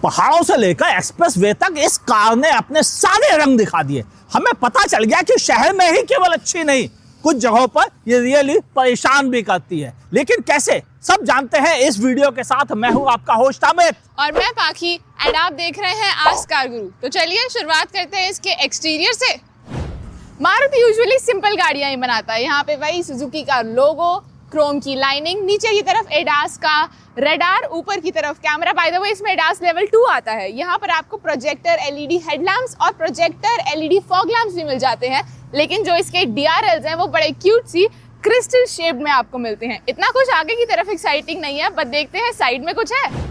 पहाड़ों से लेकर एक्सप्रेसवे तक इस कार ने अपने सारे रंग दिखा दिए। हमें पता चल गया कि शहर में ही केवल अच्छी नहीं, कुछ जगहों पर ये रियली परेशान भी करती है। लेकिन कैसे, सब जानते हैं इस वीडियो के साथ। मैं हूं आपका होस्ट अमित और मैं पाखी एंड आप देख रहे हैं आस्क कार गुरु। तो चलिए शुरुआत करते हैं इसके एक्सटीरियर से। मारुति यूजुअली सिंपल गाड़ियां ही बनाता है। यहाँ पे वही सुजुकी का लोगो, क्रोम की लाइनिंग, नीचे की तरफ एडास का रेडार, ऊपर की तरफ कैमरा। बाय द वे इसमें एडास लेवल 2 आता है। यहाँ पर आपको प्रोजेक्टर एलईडी हेडलैम्प्स और प्रोजेक्टर एलईडी फॉग लैम्प्स भी मिल जाते हैं। लेकिन जो इसके डीआरएल्स हैं वो बड़े क्यूट सी क्रिस्टल शेप में आपको मिलते हैं। इतना कुछ आगे की तरफ एक्साइटिंग नहीं है, बट देखते हैं साइड में कुछ है।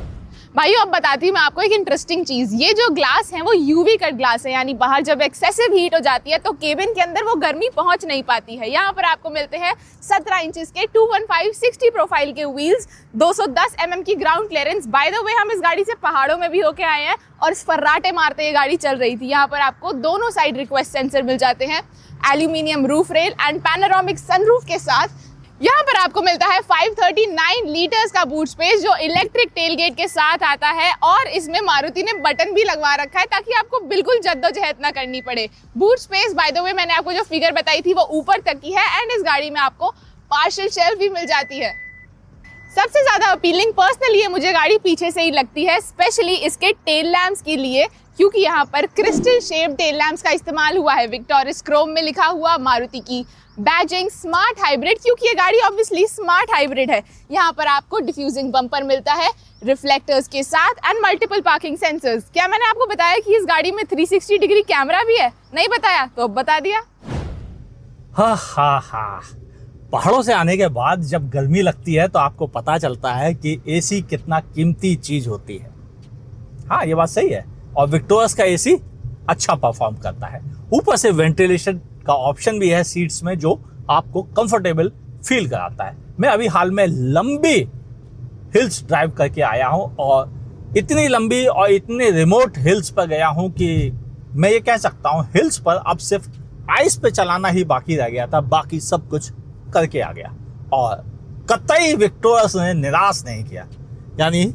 भाइयों अब बताती हूँ मैं आपको एक इंटरेस्टिंग चीज़। ये जो ग्लास है वो यूवी कट ग्लास है, यानी बाहर जब एक्सेसिव हीट हो जाती है तो केबिन के अंदर वो गर्मी पहुंच नहीं पाती है। यहाँ पर आपको मिलते हैं 17 इंचेस के 215/60 प्रोफाइल के व्हील्स, 210 mm की ground clearance. By the way हम इस गाड़ी से पहाड़ों में भी होके आए हैं और फर्राटे मारते ये गाड़ी चल रही थी। यहाँ पर आपको दोनों साइड रिक्वेस्ट सेंसर मिल जाते हैं, aluminium roof rail and panoramic sunroof के साथ। यहाँ पर आपको मिलता है 539 लीटर्स का बूट स्पेस जो इलेक्ट्रिक टेलगेट के साथ आता है, और इसमें मारुति ने बटन भी लगवा रखा है ताकि आपको बिल्कुल जद्दोजहद ना करनी पड़े। Boot space by the way मैंने आपको जो फिगर बताई थी वो ऊपर तक की है, एंड इस गाड़ी में आपको पार्शियल शेल्फ भी मिल जाती है। सबसे ज्यादा अपीलिंग पर्सनली मुझे गाड़ी पीछे से ही लगती है, स्पेशली इसके टेल लैम्प्स के लिए, क्योंकि यहाँ पर क्रिस्टल शेप टेल लैम्प्स का इस्तेमाल हुआ है। विक्टोरिस क्रोम में लिखा हुआ, मारुति की बैजिंग, स्मार्ट हाइब्रिड, क्योंकि ये गाड़ी ऑब्वियसली स्मार्ट हाइब्रिड है। यहाँ पर आपको डिफ्यूजिंग बम्पर मिलता है रिफ्लेक्टर्स के साथ एंड मल्टीपल पार्किंग सेंसर्स। क्या मैंने आपको बताया कि इस गाड़ी में 360 डिग्री कैमरा भी है? नहीं बताया तो अब बता दिया। हा। पहाड़ों से आने के बाद जब गर्मी लगती है तो आपको पता चलता है कि एसी कितना कीमती चीज होती है। हाँ, ये बात सही है। और विक्टोरियस का एसी अच्छा परफॉर्म करता है। ऊपर से वेंटिलेशन का ऑप्शन भी है सीट्स में, जो आपको कंफर्टेबल फील कराता है। मैं अभी हाल में लंबी हिल्स ड्राइव करके आया हूं, और इतनी लंबी और इतने रिमोट हिल्स पर गया हूं कि मैं ये कह सकता हूं हिल्स पर अब सिर्फ आइस पे चलाना ही बाकी रह गया था, बाकी सब कुछ करके आ गया। और कतई विक्टोरियस ने निराश नहीं किया, यानी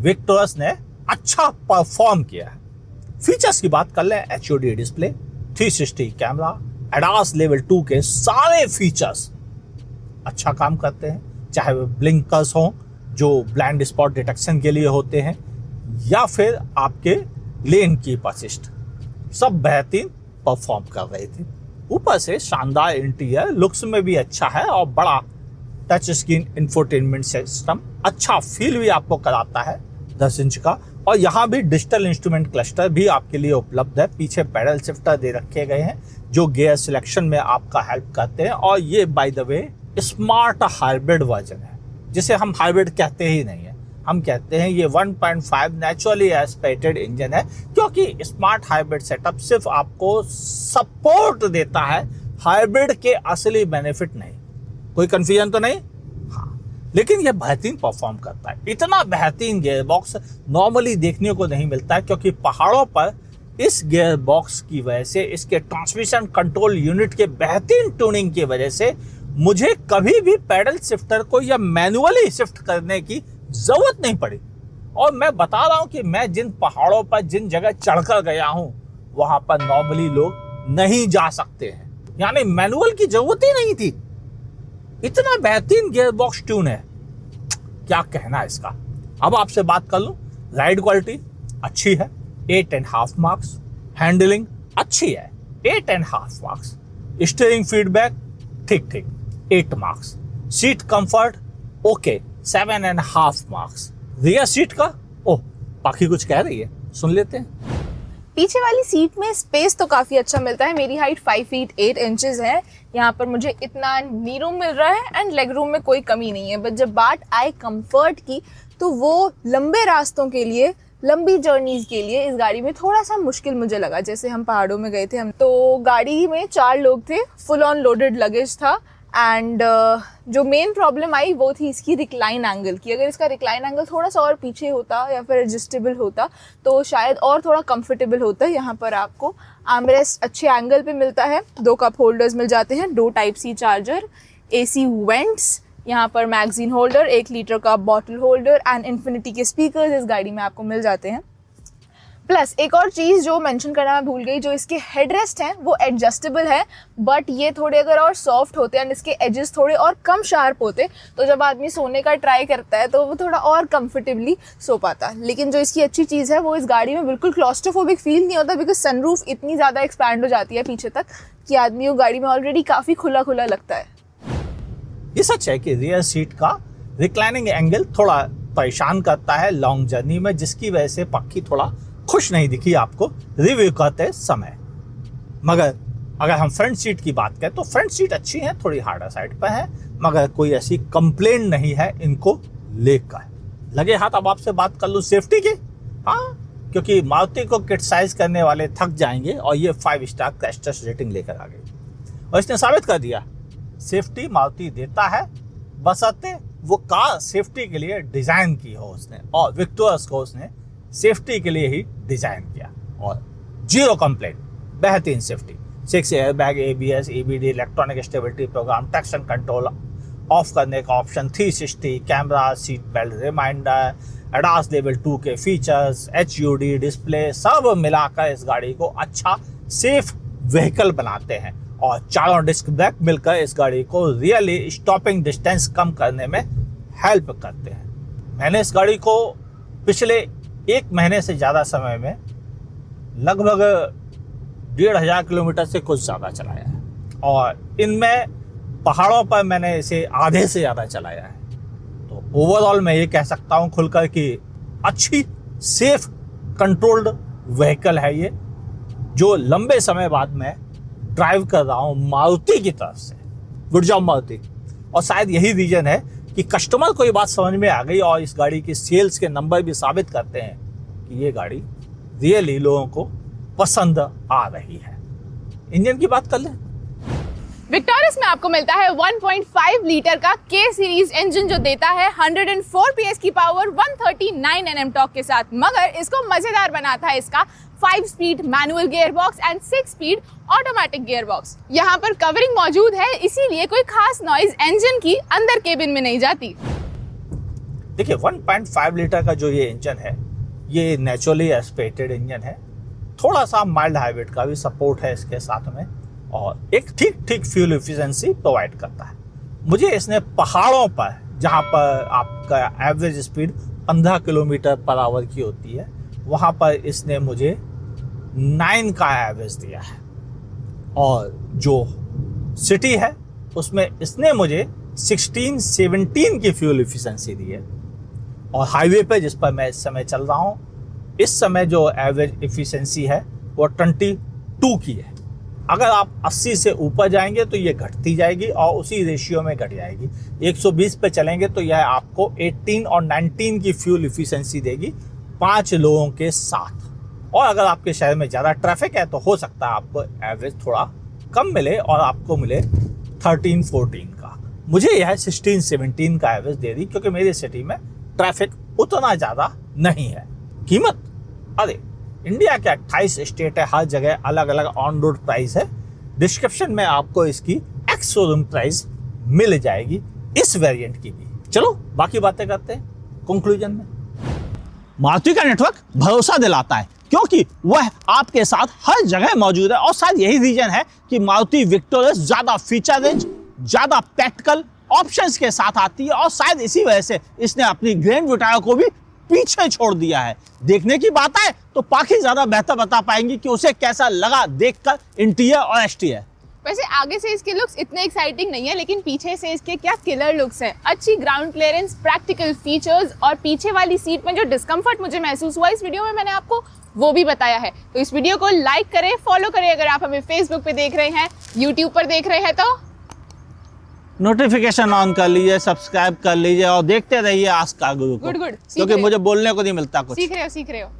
विक्टोरियस ने अच्छा परफॉर्म किया है। फीचर्स की बात कर लें, HUD display, 360 camera, ADAS level 2 के सारे फीचर्स अच्छा काम करते हैं। चाहे वो ब्लिंकर्स हों जो ब्लाइंड स्पॉट डिटेक्शन के लिए होते हैं, या फिर आपके लेन कीप असिस्ट, सब बेहतरीन परफॉर्म कर रहे थे। ऊपर से शानदार इंटीरियर, लुक्स में भी अच्छा है, और बड़ा टच स्क्रीन इंफोटेनमेंट सिस्टम अच्छा फील भी आपको कराता है 10 इंच का। और यहाँ भी डिजिटल इंस्ट्रूमेंट क्लस्टर भी आपके लिए उपलब्ध है। पीछे पैडल शिफ्टर दे रखे गए हैं जो गियर सिलेक्शन में आपका हेल्प करते हैं। और ये by the way smart hybrid version है, जिसे हम हाइब्रिड कहते ही नहीं है, हम कहते हैं ये 1.5 नेचुरली एस्पिरेटेड इंजन है, क्योंकि स्मार्ट हाइब्रिड सेटअप सिर्फ आपको सपोर्ट देता है, हाइब्रिड के असली बेनिफिट नहीं। कोई कंफ्यूजन तो नहीं? लेकिन यह बेहतरीन परफॉर्म करता है। इतना बेहतरीन गियर बॉक्स नॉर्मली देखने को नहीं मिलता है, क्योंकि पहाड़ों पर इस गियर बॉक्स की वजह से, इसके ट्रांसमिशन कंट्रोल यूनिट के बेहतरीन ट्यूनिंग की वजह से मुझे कभी भी पैडल शिफ्टर को या मैनुअली शिफ्ट करने की जरूरत नहीं पड़ी। और मैं बता रहा हूं कि मैं जिन पहाड़ों पर जिन जगह चढ़कर गया हूं वहां पर नॉर्मली लोग नहीं जा सकते हैं, यानी मैनुअल की जरूरत ही नहीं थी। इतना बेहतरीन गियर बॉक्स ट्यून है, क्या कहना है इसका। अब आपसे बात कर लूं, राइड क्वालिटी अच्छी है, 8.5 मार्क्स। हैंडलिंग अच्छी है, 8.5 मार्क्स। स्टीयरिंग फीडबैक ठीक ठीक, 8 marks. Seat comfort okay, 7.5 marks. Rear seat का ओह, बाकी कुछ कह रही है, सुन लेते हैं। पीछे वाली सीट में स्पेस तो काफ़ी अच्छा मिलता है। मेरी हाइट 5 फीट 8 इंचेस है। यहाँ पर मुझे इतना नी रूम मिल रहा है एंड लेग रूम में कोई कमी नहीं है। बट जब बात आए कंफर्ट की, तो वो लंबे रास्तों के लिए, लंबी जर्नीज के लिए इस गाड़ी में थोड़ा सा मुश्किल मुझे लगा। जैसे हम पहाड़ों में गए थे, हम तो गाड़ी में 4 लोग थे, फुल ऑन लोडेड लगेज था। एंड जो मेन प्रॉब्लम आई वो थी इसकी रिक्लाइन एंगल की। अगर इसका रिक्लाइन एंगल थोड़ा सा और पीछे होता या फिर एडजस्टेबल होता तो शायद और थोड़ा कंफर्टेबल होता। यहाँ पर आपको आर्मरेस्ट अच्छे एंगल पे मिलता है, 2 कप होल्डर्स मिल जाते हैं, 2 type C charger, AC vents, यहाँ पर मैगजीन होल्डर, 1 लीटर का बॉटल होल्डर एंड इन्फिनिटी के स्पीकर्स इस गाड़ी में आपको मिल जाते हैं। प्लस एक और चीज़ जो मेंशन करना मैं भूल गई, जो इसके हेडरेस्ट हैं वो एडजस्टेबल है, बट ये थोड़े अगर और सॉफ्ट होते हैं, इसके एजेस थोड़े और कम शार्प होते तो जब आदमी सोने का ट्राई करता है तो वो थोड़ा और कंफर्टेबली सो पाता। लेकिन जो इसकी अच्छी चीज़ है वो इस गाड़ी में बिल्कुल क्लॉस्ट्रोफोबिक फील नहीं होता, बिकॉज सनरूफ इतनी ज़्यादा एक्सपैंड हो जाती है पीछे तक कि आदमी को गाड़ी में ऑलरेडी काफ़ी खुला खुला लगता है। ये सच है कि रियर सीट का रिक्लाइनिंग एंगल थोड़ा परेशान करता है लॉन्ग जर्नी में, जिसकी वजह से पक्की थोड़ा खुश नहीं दिखी आपको रिव्यू करते समय। मगर अगर हम फ्रंट सीट की बात करें तो फ्रंट सीट अच्छी है, थोड़ी हार्डर साइड पर है, मगर कोई ऐसी कंप्लेंट नहीं है इनको लेकर। लगे हाथ अब आपसे बात कर लूँ सेफ्टी की। हाँ, क्योंकि मारुति को क्रिटिसाइज करने वाले थक जाएंगे और ये 5 स्टार क्रैश टेस्ट रेटिंग लेकर आ गई और इसने साबित कर दिया सेफ्टी मारुति देता है, बशर्ते वो कार सेफ्टी के लिए डिजाइन की हो उसने, और विक्टोरस को उसने सेफ्टी के लिए ही डिजाइन किया और 0 कंप्लेंट, बेहतरीन safety. 6 airbag, ABS, EBD, electronic stability programme, traction control off करने का option, 360 camera, seat belt reminder, ADAS level 2 के फीचर्स, HUD डिस्प्ले, सब मिलाकर इस गाड़ी को अच्छा सेफ व्हीकल बनाते हैं और चारों डिस्क ब्रेक मिलकर इस गाड़ी को रियली स्टॉपिंग डिस्टेंस कम करने में हेल्प करते हैं। मैंने इस गाड़ी को पिछले 1 महीने से ज़्यादा समय में लगभग 1,500 किलोमीटर से कुछ ज़्यादा चलाया है और इनमें पहाड़ों पर मैंने इसे आधे से ज़्यादा चलाया है। तो ओवरऑल मैं ये कह सकता हूँ खुलकर कि अच्छी सेफ कंट्रोल्ड व्हीकल है ये, जो लंबे समय बाद मैं ड्राइव कर रहा हूँ मारुति की तरफ से। Good job Maruti. और शायद यही रीजन है कि कस्टमर को ये बात समझ में आ गई और इस गाड़ी की सेल्स के नंबर भी साबित करते हैं कि ये गाड़ी रियली लोगों को पसंद आ रही है। इंजन की बात कर लें। विक्टोरियस में आपको मिलता है 1.5 लीटर का K सीरीज इंजन, जो देता है 104 PS की पावर 139 Nm टॉर्क के साथ, मगर इसको मजेदार बनाता है इसका 5 speed manual gear box and 6 speed automatic gear box. यहाँ पर कवरिंग मौजूद है, इसीलिए कोई खास नॉइज इंजन की अंदर केबिन में नहीं जाती। देखिए 1.5 लीटर का जो ये इंजन है ये नेचुरली एस्पिरेटेड इंजन है, थोड़ा सा माइल्ड हाइब्रिड का भी सपोर्ट है इसके साथ में और एक ठीक फ्यूल एफिशिएंसी प्रोवाइड करता है। मुझे इसने पहाड़ों पर, जहाँ पर आपका average speed 15 kilometre per hour की होती है, वहाँ पर इसने मुझे 9 का एवरेज दिया है और जो सिटी है उसमें इसने मुझे 16-17 की फ्यूल एफिशिएंसी दी है और हाईवे पे जिस पर मैं इस समय चल रहा हूँ, इस समय जो एवरेज एफिशिएंसी है वो 22 की है। अगर आप 80 से ऊपर जाएंगे तो ये घटती जाएगी और उसी रेशियो में घट जाएगी। 120 पे चलेंगे तो यह आपको 18 और 19 की फ्यूल एफिशिएंसी देगी 5 लोगों के साथ। और अगर आपके शहर में ज़्यादा ट्रैफिक है तो हो सकता है आपको एवरेज थोड़ा कम मिले और आपको मिले 13-14 का। मुझे यह 16-17 का एवरेज दे दी क्योंकि मेरी सिटी में ट्रैफिक उतना ज़्यादा नहीं है। कीमत, अरे इंडिया के 28 स्टेट है, हर जगह अलग अलग ऑन रोड प्राइस है। डिस्क्रिप्शन में आपको इसकी एक्स शोरूम प्राइस मिल जाएगी इस वेरिएंट की भी। चलो बाकी बातें करते हैं कंक्लूजन में। मारुति का नेटवर्क भरोसा दिलाता है क्योंकि वह आपके साथ हर जगह मौजूद है और शायद यही रीजन है कि मारुति विक्टोरियस ज्यादा फीचर रेंज, ज्यादा प्रैक्टिकल ऑप्शंस के साथ आती है और शायद इसी वजह से इसने अपनी ग्रैंड विटारा को भी पीछे छोड़ दिया है। देखने की बात है तो पाखी ज्यादा बेहतर बता पाएंगी कि उसे कैसा लगा देखकर इंटीरियर और एक्सटीरियर। वैसे आगे से इसके लुक्स इतने एक्साइटिंग नहीं है, लेकिन पीछे से इसके क्या किलर लुक्स हैं। अच्छी ग्राउंड क्लियरेंस, प्रैक्टिकल फीचर्स और पीछे वाली सीट में जो डिस्कम्फर्ट मुझे महसूस हुआ इस वीडियो में मैंने आपको वो भी बताया है। तो इस वीडियो को लाइक करें, फॉलो करें अगर आप हमें फेसबुक पे देख रहे हैं, यूट्यूब पर देख रहे हैं तो नोटिफिकेशन ऑन कर लीजिए, सब्सक्राइब कर लीजिए और देखते रहिए आज कार गुरु को। गुड क्योंकि मुझे बोलने को नहीं मिलता कुछ। सीख रहे हो